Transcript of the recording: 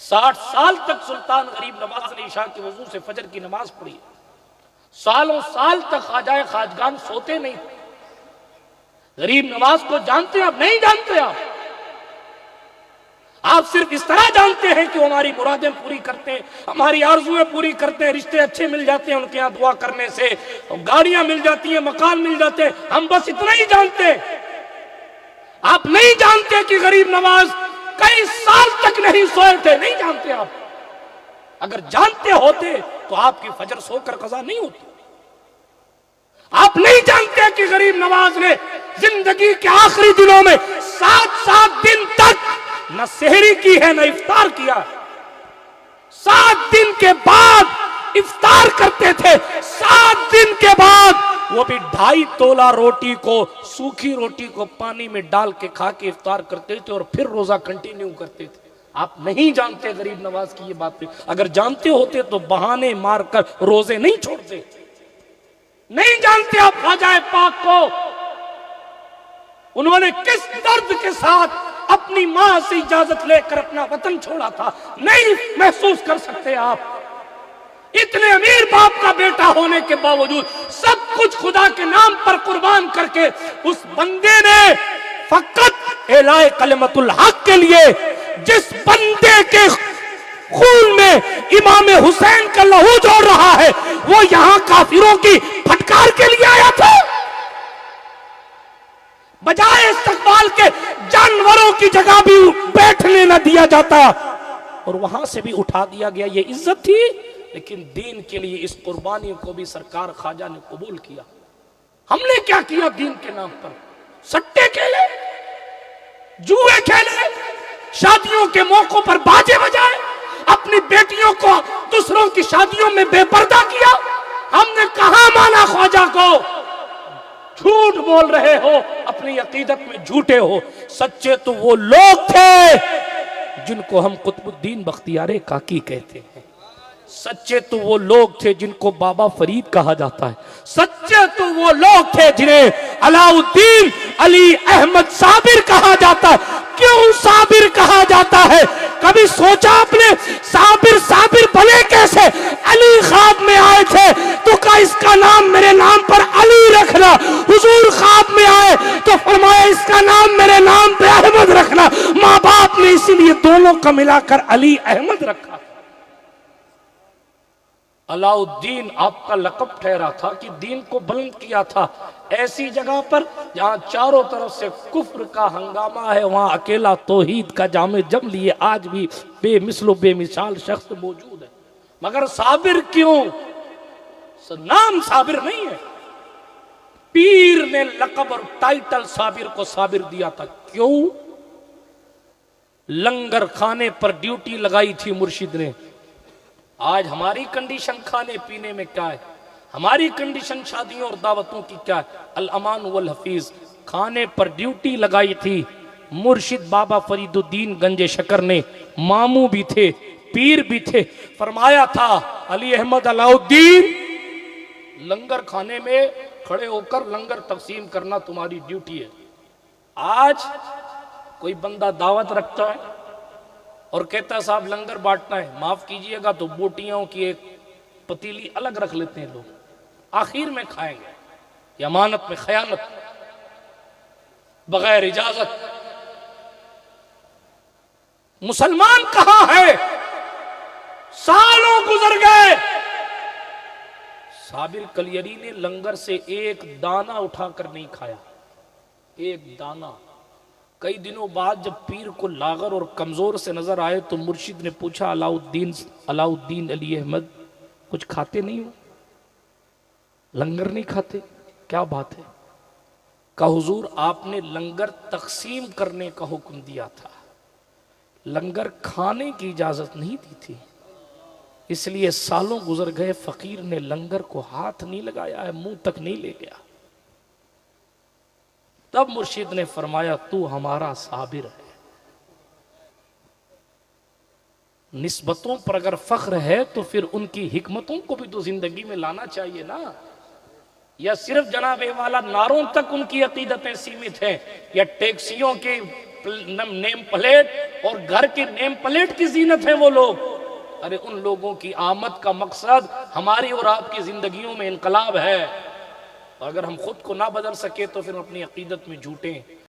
60 سال تک سلطان غریب نواز نے عشاء کے وضو سے فجر کی نماز پڑھی، سالوں سال تک خواجہ خواجگان سوتے نہیں تھے۔ غریب نواز کو جانتے ہیں آپ؟ نہیں جانتے آپ صرف اس طرح جانتے ہیں کہ وہ ہماری مرادیں پوری کرتے ہیں، ہماری آرزویں پوری کرتے ہیں، رشتے اچھے مل جاتے ہیں ان کے ہاں دعا کرنے سے، گاڑیاں مل جاتی ہیں، مکان مل جاتے ہیں، ہم بس اتنا ہی جانتے ہیں۔ آپ نہیں جانتے کہ غریب نواز کئی سال تک نہیں سوئے تھے، نہیں جانتے آپ۔ اگر جانتے ہوتے تو آپ کی فجر سو کر قضا نہیں ہوتی۔ آپ نہیں جانتے کہ غریب نواز نے زندگی کے آخری دنوں میں 7 دن تک نہ سحری کی ہے نہ افطار کیا، 7 دن کے بعد افطار کرتے تھے، 7 دن کے بعد وہ بھی 2.5 تولا روٹی کو، سوکھی روٹی کو پانی میں ڈال کے کھا کے افطار کرتے تھے اور پھر روزہ کنٹینیو کرتے تھے۔ آپ نہیں جانتے غریب نواز کی یہ باتیں، اگر جانتے ہوتے تو بہانے مار کر روزے نہیں چھوڑتے۔ نہیں جانتے آپ خواجہ پاک کو، انہوں نے کس درد کے ساتھ اپنی ماں سے اجازت لے کر اپنا وطن چھوڑا تھا، نہیں محسوس کر سکتے آپ۔ اتنے امیر باپ کا بیٹا ہونے کے باوجود سب کچھ خدا کے نام پر قربان کر کے اس بندے نے فقط اعلاء کلمت الحق کے لیے، جس بندے کے خون میں امام حسین کا لہو جوڑ رہا ہے، وہ یہاں کافروں کی پھٹکار کے لیے آیا تھا۔ بجائے استقبال کے جانوروں کی جگہ بھی بیٹھنے نہ دیا جاتا اور وہاں سے بھی اٹھا دیا گیا۔ یہ عزت تھی، لیکن دین کے لیے اس قربانی کو بھی سرکار خواجہ نے قبول کیا۔ ہم نے کیا کیا دین کے نام پر؟ سٹے کھیلے، جوئے کھیلے، شادیوں کے موقعوں پر باجے بجائے، اپنی بیٹیوں کو دوسروں کی شادیوں میں بے پردہ کیا۔ ہم نے کہاں مانا خواجہ کو؟ جھوٹ بول رہے ہو، اپنی عقیدت میں جھوٹے ہو۔ سچے تو وہ لوگ تھے جن کو ہم قطب الدین بختیار کاکی کہتے ہیں، سچے تو وہ لوگ تھے جن کو بابا فرید کہا جاتا ہے، سچے تو وہ لوگ تھے جنہیں علاء الدین علی احمد صابر کہا جاتا ہے۔ کیوں صابر کہا جاتا ہے؟ کبھی سوچا آپ نے صابر بنے کیسے؟ علی خواب میں آئے تھے تو کہا اس کا نام میرے نام پر علی رکھنا، حضور خواب میں آئے تو فرمایا اس کا نام میرے نام پہ احمد رکھنا۔ ماں باپ نے اسی لیے دونوں کا ملا کر علی احمد رکھا۔ علاء الدین آپ کا لقب ٹھہرا تھا کہ دین کو بلند کیا تھا ایسی جگہ پر جہاں چاروں طرف سے کفر کا ہنگامہ ہے، وہاں اکیلا توحید کا جام جم لیے آج بھی بے مثل و بے مثال شخص موجود ہے۔ مگر صابر کیوں؟ نام صابر نہیں ہے، پیر نے لقب اور ٹائٹل صابر کو صابر دیا تھا۔ کیوں؟ لنگر کھانے پر ڈیوٹی لگائی تھی مرشد نے۔ آج ہماری کنڈیشن کھانے پینے میں کیا ہے؟ ہماری کنڈیشن شادیوں اور دعوتوں کی کیا ہے؟ الامان والحفیظ کھانے پر ڈیوٹی لگائی تھی مرشد بابا فرید الدین گنج شکر نے، ماموں بھی تھے، پیر بھی تھے۔ فرمایا تھا علی احمد علاء الدین، لنگر کھانے میں کھڑے ہو کر لنگر تقسیم کرنا تمہاری ڈیوٹی ہے۔ آج کوئی بندہ دعوت رکھتا ہے اور کہتا ہے صاحب لنگر بانٹنا ہے، معاف کیجئے گا تو بوٹیوں کی ایک پتیلی الگ رکھ لیتے ہیں لوگ، آخر میں کھائیں گے۔ یہ امانت میں خیانت، بغیر اجازت۔ مسلمان کہاں ہے؟ سالوں گزر گئے، صابر کلیری نے لنگر سے ایک دانہ اٹھا کر نہیں کھایا، ایک دانہ۔ کئی دنوں بعد جب پیر کو لاغر اور کمزور سے نظر آئے تو مرشد نے پوچھا علاء الدین علی احمد کچھ کھاتے نہیں ہو؟ لنگر نہیں کھاتے؟ کیا بات ہے؟ کہا حضور آپ نے لنگر تقسیم کرنے کا حکم دیا تھا، لنگر کھانے کی اجازت نہیں دی تھی، اس لیے سالوں گزر گئے فقیر نے لنگر کو ہاتھ نہیں لگایا ہے، منہ تک نہیں لے گیا۔ تب مرشد نے فرمایا تو ہمارا صابر ہے۔ نسبتوں پر اگر فخر ہے تو پھر ان کی حکمتوں کو بھی تو زندگی میں لانا چاہیے نا، یا صرف جناب والا نعروں تک ان کی عقیدتیں سیمت ہیں، یا ٹیکسیوں کی نیم پلیٹ اور گھر کی نیم پلیٹ کی زینت ہیں وہ لوگ. ارے ان لوگوں کی آمد کا مقصد ہماری اور آپ کی زندگیوں میں انقلاب ہے. اگر ہم خود کو نہ بدل سکے تو پھر اپنی عقیدت میں جھوٹیں.